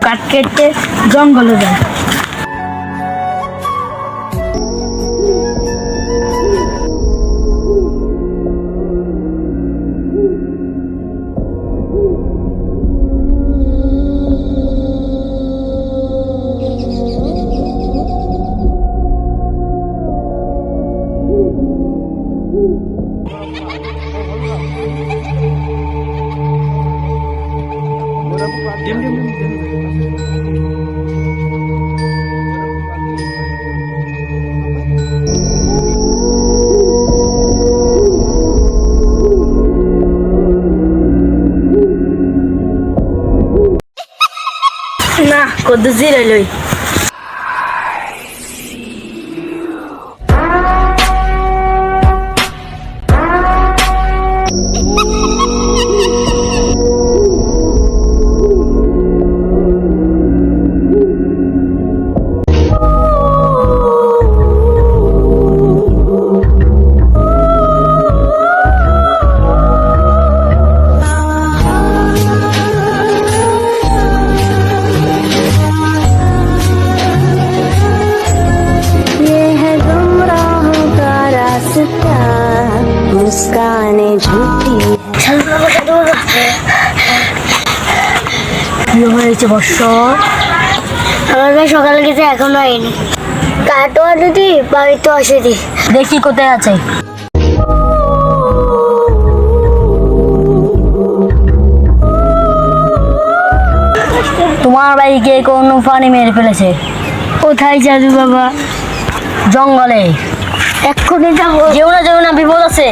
কাঠ কেটে জঙ্গলে যায়। না কত জিরে লই मुस्काने झूठी কি হয়েছে বর্ষ? আমাদের সকালে গেছে এখনো আইনি। কাটো দিদি বাড়িতে আসেনি। দেখি কোথায় আছে। তোমার ভাইকে কোন পানি মেরে ফেলেছে? কোথায় যাবি বাবা? জঙ্গলে। এক্ষুনি যাবো। যেও না বিপদ আছে।